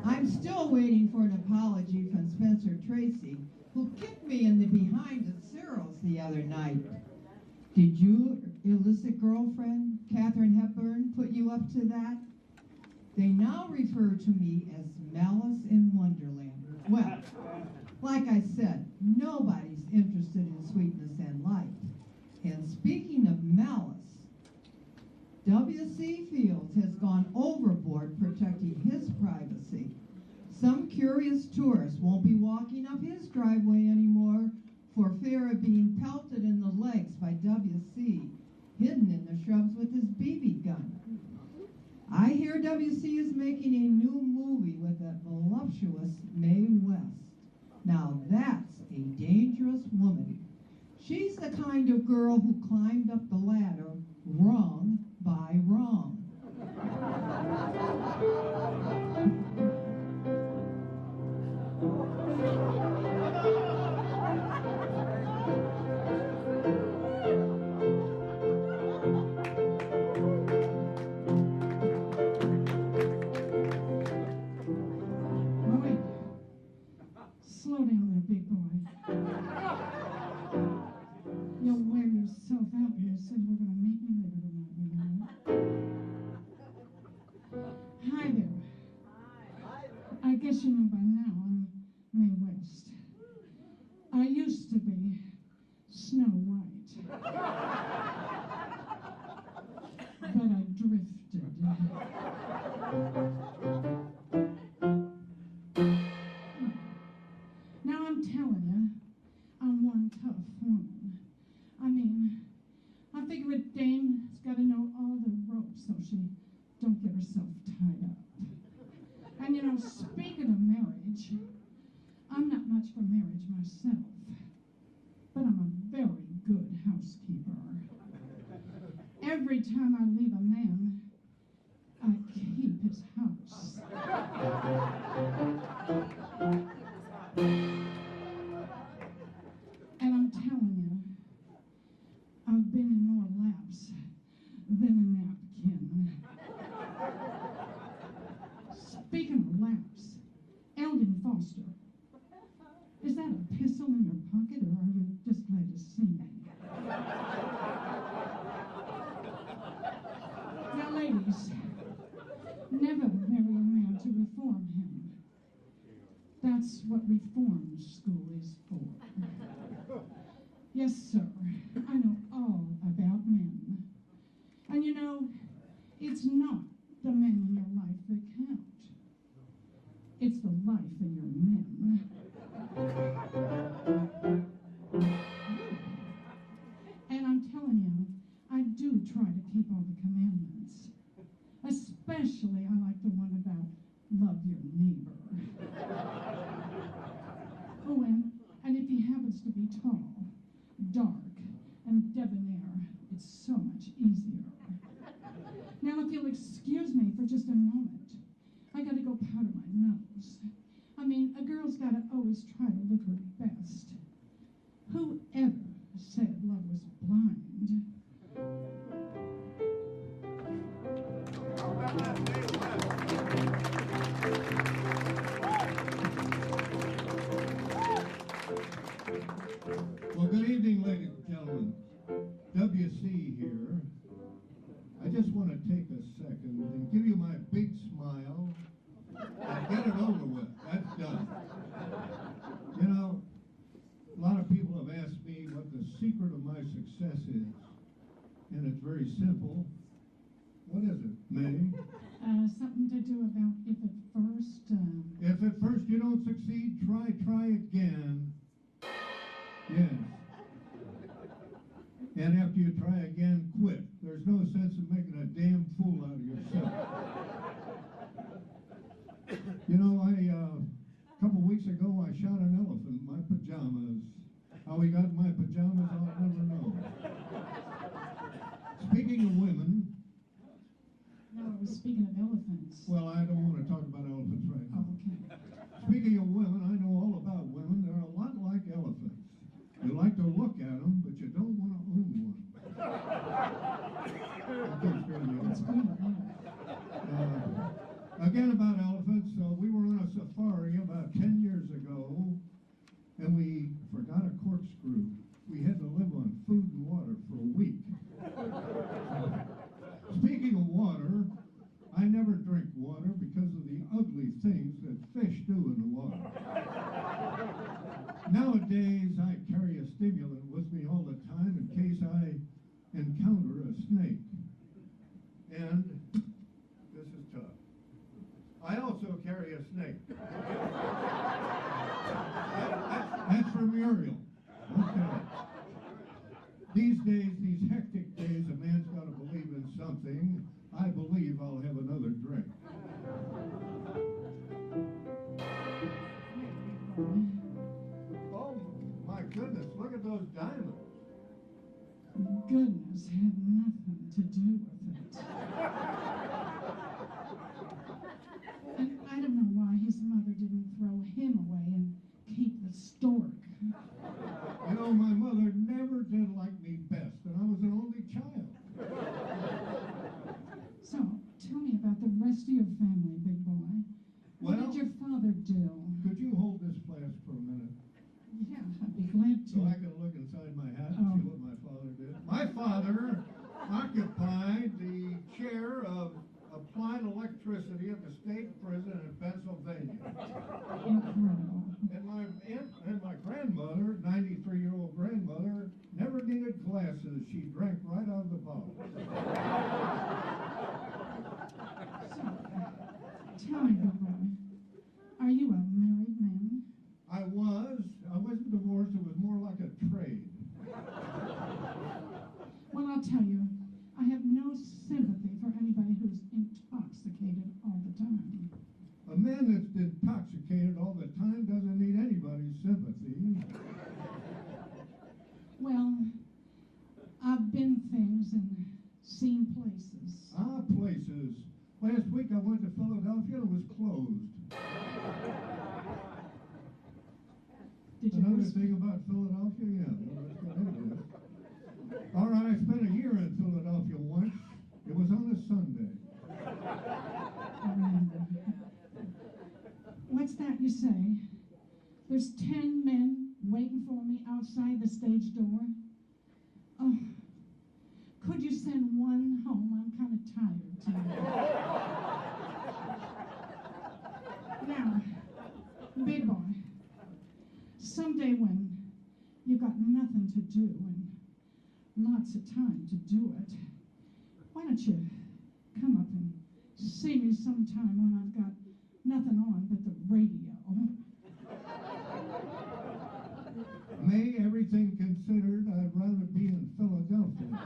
I'm still waiting for an apology from Spencer Tracy, who kicked me in the behind at Cyril's the other night. Did your illicit girlfriend, Katharine Hepburn, put you up to that? They now refer to me as Malice in Wonderland. Well, like I said, nobody's interested in sweetness and light. And speaking of malice, W.C. Fields has gone overboard protecting his privacy. Some curious tourists won't be walking up his driveway anymore for fear of being pelted in the legs by W.C., hidden in the shrubs with his BB gun. I hear W.C. is making a new movie with that voluptuous Mae West. Now that's a dangerous woman. She's the kind of girl who climbed up the ladder wrong by wrong. Slow down there, big boy. You'll wear yourself out. You said you were going to meet me later tonight, you know. Hi there. I guess you know by now I'm Mae West. I used to be Snow White. But I drifted. Now I'm telling you, I'm one tough woman. I mean, I figure a dame's got to know all the ropes so she don't get herself tied up. And you know, speaking of marriage, I'm not much for marriage myself, but I'm a very good housekeeper. Every time I leave a man, I keep his house. And I'm telling you, I've been in more laps than a napkin. Speaking of laps, Eldon Foster, is that a pistol in your pocket, or are you just glad to see me? Now, ladies, never marry a man to reform him. That's what reform school is for. Yes, sir, I know all about men. And you know, it's not the men in your life that count. It's the life in your men. And I'm telling you, I do try to keep all the commandments. Especially, I like the one about love your neighbor. Oh, and if he happens to be tall, dark, and debonair, it's so much easier. Now, if you'll excuse me for just a moment, I gotta go powder my nose. I mean, a girl's gotta always try to look her best. Whoever said love was blind? Well, good evening, ladies and gentlemen. W.C. here. I just want to take a second and give you my big smile and get it over with. That's done. You know, a lot of people have asked me what the secret of my success is, and it's very simple. What is it, May? Something to do about if at first... If at first you don't succeed, try again. Yes. And after you try again, quit. There's no sense in making a damn fool out of yourself. You know, a couple weeks ago, I shot an elephant in my pajamas. How he got in my pajamas, I'll never know. Speaking of women... No, I was speaking of elephants. Well, I don't want to talk about elephants right now. Oh, okay. Speaking of women, I know all about women. They're a lot like elephants. You like to look at them, but you don't want to own one. That's That's good, Again about elephants, we were on a safari about 10 years ago, and we forgot a corkscrew. We had to live on food and water for a week. Speaking of water, I never drink water because of the ugly things that fish do in the water. Nowadays, I carry a stimulant with me all the time in case I encounter a snake. And this is tough. I also carry a snake. That's for Muriel. Okay. These days, these hectic days, a man's got to believe in something. I believe I'll have another drink. Oh, my goodness, look at those diamonds. Goodness had nothing to do with it. And I don't know why his mother didn't throw him away and keep the stork. You know, my mother never did like me best, and I was an only child. So, tell me about the rest of your family, big boy. What Well, did your father do? could you hold this flask for a minute? Yeah, I'd be glad to. So I can look inside my hat and Oh. see what my father did. My father occupied the chair of applied electricity at the state prison in Pennsylvania. Incredible. And my aunt and my grandmother, 93-year-old grandmother, never needed glasses. She drank right out of the bottle. So, tell me, big boy, are you a married man? I wasn't divorced. It was more like a trade. Well, I'll tell you, I have no sympathy for anybody who's intoxicated all the time. A man that's intoxicated all the time doesn't need anybody's sympathy. Well, I've been things and seen places. Ah, places. Last week I went to Philadelphia and it was closed. Did you Another ever thing about Philadelphia, yeah. Well, that's what it is. All right, I spent a year in Philadelphia once. It was on a Sunday. What's that you say? There's 10 men waiting for me outside the stage door? Oh, could you send one home? I'm kind of tired tonight. Now, big boy, someday when you've got nothing to do and lots of time to do it, why don't you come up and see me sometime when I've got nothing on but the radio? May, everything considered, I'd rather be in Philadelphia.